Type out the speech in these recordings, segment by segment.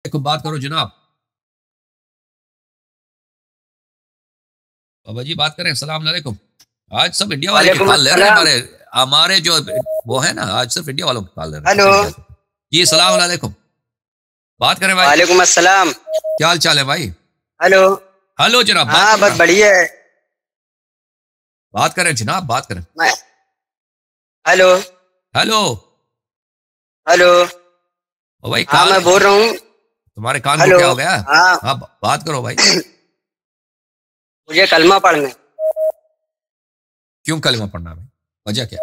کو بات کرو جناب. بابا جی بات کریں. السلام علیکم. آج سب انڈیا والے کے کال لے رہے ہیں. ہمارے جو وہ ہے نا, آج صرف انڈیا والوں کے کال لے رہے ہیں. ہلو جی السلام علیکم. بات کریں بھائی. وعلیکم السلام. کیا حال چال ہے بھائی؟ ہلو ہلو جناب. ہاں بس بڑھیا ہے. بات کریں جناب, بات کریں. ہلو ہلو ہلو بھائی. ہاں میں بول رہا ہوں. تمہارے کان کو کیا ہو گیا؟ ہاں بات کرو بھائی. مجھے کلمہ پڑھنا ہے. کیوں کلمہ پڑھنا ہے؟ وجہ کیا؟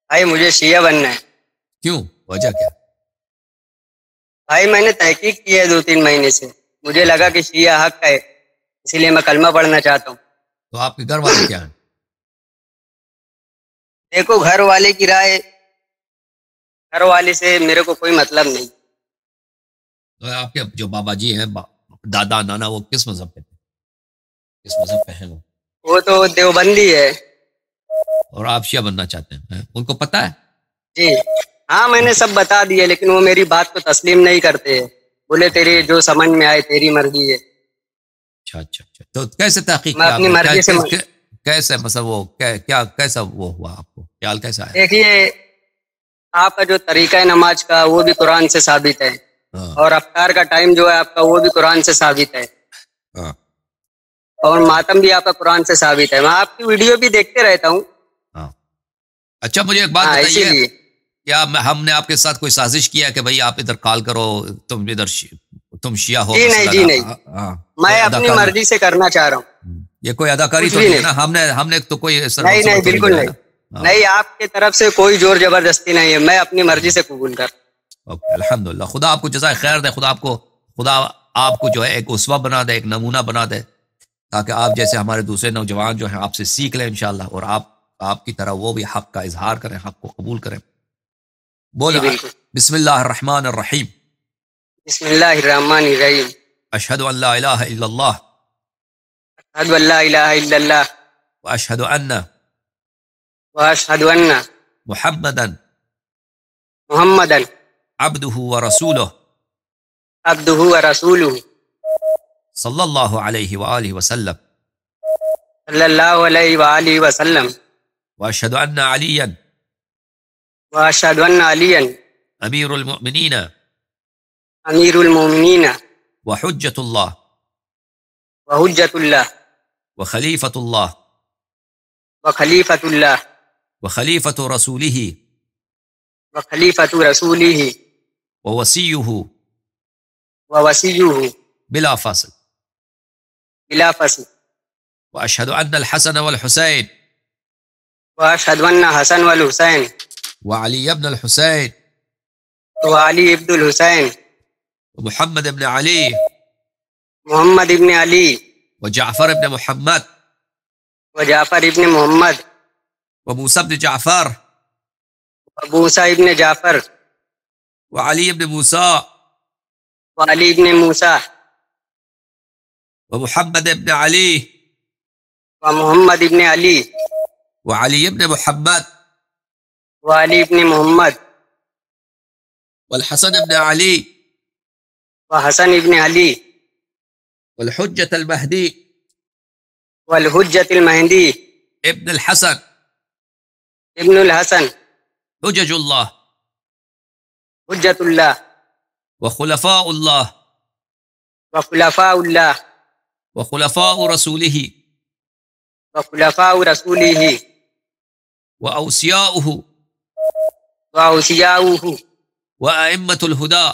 بھائی مجھے شیعہ بننا ہے. کیوں؟ وجہ کیا؟ بھائی میں نے تحقیق کی ہے 2-3 مہینے سے. مجھے لگا کہ شیعہ حق ہے, اسی لیے میں کلمہ پڑھنا چاہتا ہوں. تو آپ کے گھر والے کیا ہیں؟ دیکھو گھر والے کی رائے, گھر والے سے میرے کو کوئی مطلب نہیں. تو آپ کے جو بابا جی ہیں, دادا نانا, وہ کس مذہب پہ تھے؟ کس مذہب پہ ہیں وہ تو دیوبندی ہے. اور آپ شیعہ بننا چاہتے ہیں, ان کو پتہ ہے؟ جی ہاں میں نے سب بتا دیا, لیکن وہ میری بات کو تسلیم نہیں کرتے. بولے تیری جو سمجھ میں آئے تیری مرضی ہے. اچھا اچھا اچھا. تو کیسے تحقیق میں کیا آپ اپنی نے؟ مرضی سے کیسے مطلب وہ کیا کیسا وہ ہوا آپ کو؟ خیال کیسا آیا؟ دیکھیے آپ کا جو طریقہ نماز کا وہ بھی قرآن سے ثابت ہے, اور افطار کا ٹائم جو ہے آپ کا وہ بھی قرآن سے ثابت ہے, اور ماتم بھی آپ کا قرآن سے ثابت ہے. میں آپ کی ویڈیو بھی دیکھتے رہتا ہوں. اچھا مجھے ایک بات اسی بتائیے, لیے کیا ہم نے آپ کے ساتھ کوئی سازش کیا کہ بھائی آپ ادھر کال کرو, تم ادھر تم شیعہ ہو؟ جی نہیں, میں اپنی مرضی سے کرنا چاہ رہا ہوں. یہ کوئی اداکاری تو نہیں ہے نا؟ ہم نے تو کوئی نہیں بالکل نہیں. نہیں آپ کی طرف سے کوئی زور زبردستی نہیں ہے, میں اپنی مرضی سے قبول کر. الحمدللہ. خدا آپ کو جزائے خیر دے. خدا آپ کو جو ہے ایک اسوہ بنا دے, ایک نمونہ بنا دے, تاکہ آپ جیسے ہمارے دوسرے نوجوان جو ہیں آپ سے سیکھ لیں انشاءاللہ, اور آپ کی طرح وہ بھی حق کا اظہار کریں, حق کو قبول کریں. بولو بسم اللہ الرحمن الرحیم. بسم اللہ الرحمن الرحیم. اشہد ان لا الہ الا اللہ, اشہد ان لا الہ الا اللہ, واشہد ان واشہد ان محمدا محمدا عبدہ ورسولہ عبدہ ورسولہ صلی اللہ علیہ وآلہ وسلم, صلی اللہ علیہ وآلہ وسلم, واشہد ان علیا واشہد ان علیا امیر المؤمنین امیر المومنین وحجت اللہ وحجت اللہ وخلیفۃ اللہ وخلیفۃ اللہ وخلیفۃ رسولہ وخلیفۃ رسولہ ووصیہ ووصیہ بلا فصل, بلا فصل, واشہد ان الحسن والحسین واشہد ان حسن والحسین وعلی ابن الحسین وعلی ابن الحسین ومحمد ابن علی محمد ابن علی وجعفر ابن محمد وجعفر ابن محمد وموسى ابن جعفر وموسى ابن جعفر وعلي ابن موسى وعلی ابن موسیٰ ومحمد ابن علي ومحمد ابن علی وعلي ابن محمد وعلی ابن محمد والحسن ابن علي وحسن ابن علی والحجة المهدي والحجت المہدی ابن الحسن ابن الحسن حجج الله حجت اللہ وخلفاء الله وخلفاء اللہ وخلفاء رسوله وخلفاء رسولہ وأوصياؤه وأوصياؤه وأئمة الهدى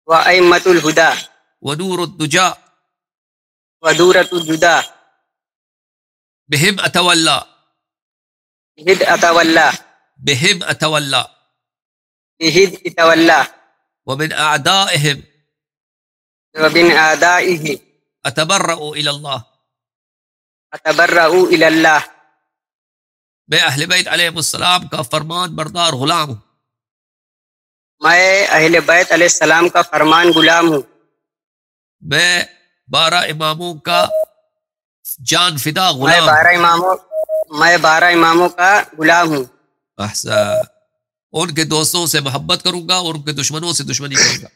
وأئمة الہدى ونور الدجى ودورة الجدى بهم أتولى بہد اتولى بهم أتولى بہد اتولى ومن أعدائهم ومن اعدائه أتبرأ إلى الله. اتبرأ إلى اللہ. میں اہل بیت علیہ السلام کا فرمان بردار غلام ہوں. میں اہل بیت علیہ السلام کا فرمان غلام ہوں. میں 12 اماموں کا جان فدا غلام. میں 12 اماموں کا غلام ہوں. احسن. ان کے دوستوں سے محبت کروں گا اور ان کے دشمنوں سے دشمنی کروں گا.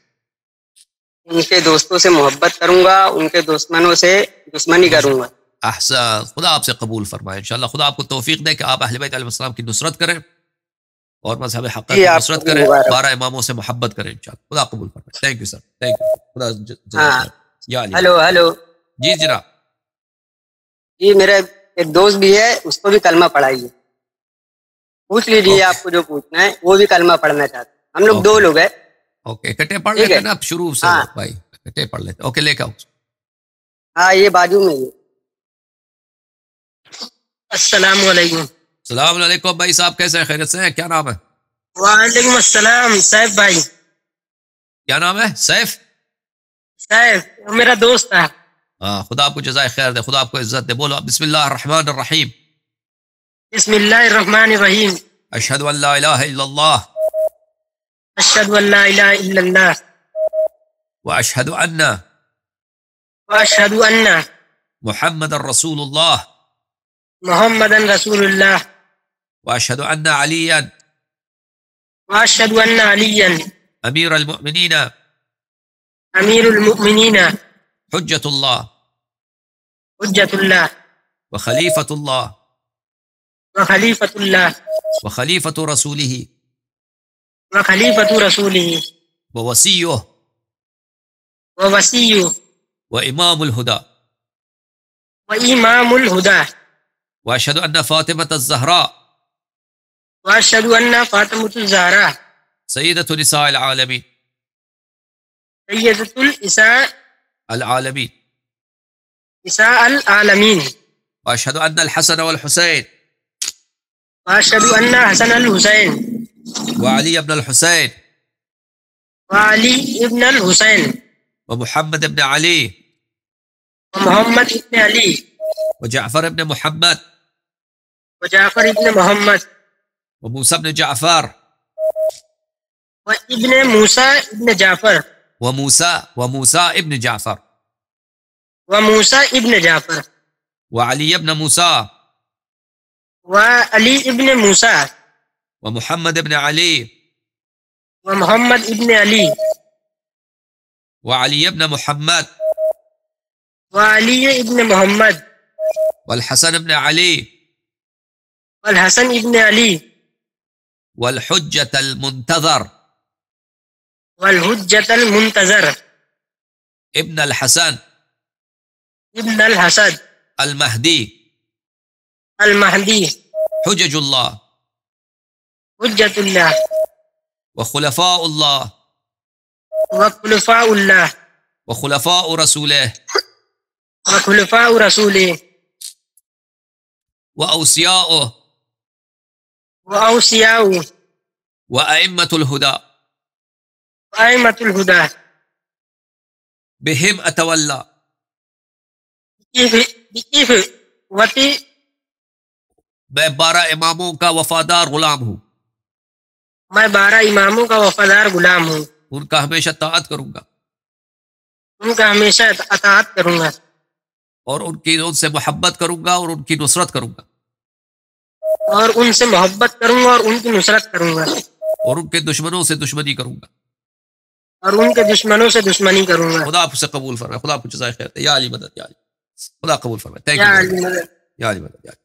ان کے دوستوں سے محبت کروں گا، ان کے دشمنوں سے دشمنی کروں گا۔ احسن، خدا آپ سے قبول فرمائے انشاءاللہ، خدا آپ کو توفیق دے کہ آپ اہل بیت علیہ السلام کی نصرت کریں اور مذہب حق جی کی آپ نصرت کو بھی کریں، مبارک۔ 12 اماموں سے محبت کریں انشاءاللہ، خدا قبول فرمائے۔ Thank you sir, thank you, خدا جزاک ہاں خیر۔ یا علی، ہلو ہلو، جی جناب، جی میرا ایک دوست بھی ہے، اس کو بھی کلمہ پڑھائیے، پوچھ لیجیے اوکے آپ کو جو پوچھنا ہے، وہ بھی کلمہ پڑھنا چاہتے ہیں، ہم لوگ دو اوکے لوگ ہیں۔ اوکے، اکٹھے پڑھ ٹھیک لیتے ہے، ہیں نا، اب شروع سے ہاں بھائی اکٹھے پڑھ لیتے ہیں۔ اوکے، لے کے آؤ۔ ہاں یہ بازو میں ہی ہے۔ السلام علیکم۔ السلام علیکم بھائی صاحب، کیسے ہیں؟ خیریت سے ہیں؟ کیا نام ہے؟ وعلیکم السلام سیف بھائی۔ کیا نام ہے؟ سیف؟ سیف میرا دوست ہے۔ ہاں، خدا آپ کو جزائے خیر دے، خدا آپ کو عزت دے۔ بولو بسم اللہ الرحمن الرحیم۔ بسم اللہ الرحمن الرحیم۔ اشہد ان لا الہ الا اللہ اشہد ان لا الہ الا اللہ واشہد ان واشہد ان محمد الرسول اللہ محمد رسول اللہ واشہد ان علیا واشہد ان علی امیر المؤمنین امیر المؤمنین حجت اللہ حجت اللہ وخلیفۃ اللہ وخلیفۃ اللہ وخلیفۃ رسولہ وخلیفۃ رسولہ ووصیہ ووصی وامام الہدی وامام الہدی واشہد ان فاطمۃ الزہراء واشہد ان فاطمۃ الزہراء سیدۃ نساء العالمین سیدۃ النساء العالمین نساء العالمین واشہد ان الحسن والحسین واشہد ان حسن الحسین وعلی ابن الحسین وعلی ابن الحسین ومحمد ابن علی ومحمد ابن علی وجعفر ابن محمد وجعفر ابن محمد وموسى ابن جعفر وابن موسیٰ ابن جعفر وموسى ابن جعفر وموسیٰ ابن جعفر وعلي ابن موسى وعلی ابن موسیٰ ومحمد ابن علي ومحمد ابن علی وعلي ابن محمد وعلی ابن محمد والحسن ابن علي والحسن ابن علی والحجة المنتظر والحجۃ المنتظر ابن الحسن ابن الحسن المهدي المہدی حجج الله حجت اللہ وخلفاء الله وخلفاء اللہ وخلفاء رسوله وخلفاء رسولہ وأوصياؤه واوصیاء وأئمة الهدى وائمۃ الہدی بهم أتولى وتی میں 12 اماموں کا وفادار غلام ہوں، میں 12 اماموں کا وفادار غلام ہوں، ان کا ہمیشہ طاعت کروں گا ان کا ہمیشہ اطاعت کروں گا اور ان سے محبت کروں گا اور ان کی نصرت کروں گا اور ان سے محبت کروں گا اور ان کی نصرت کروں گا اور ان کے دشمنوں سے دشمنی کروں گا۔ اور ان کے دشمنوں سے دشمنی کروں گا۔ خدا آپ سے قبول فرمائے، خدا آپ کو جزائے خیر دے۔ یا علی مدد، یا علی، خدا قبول فرمائے۔ تھینک یا یو، علی مدد۔ یا علی مدد، یا علی۔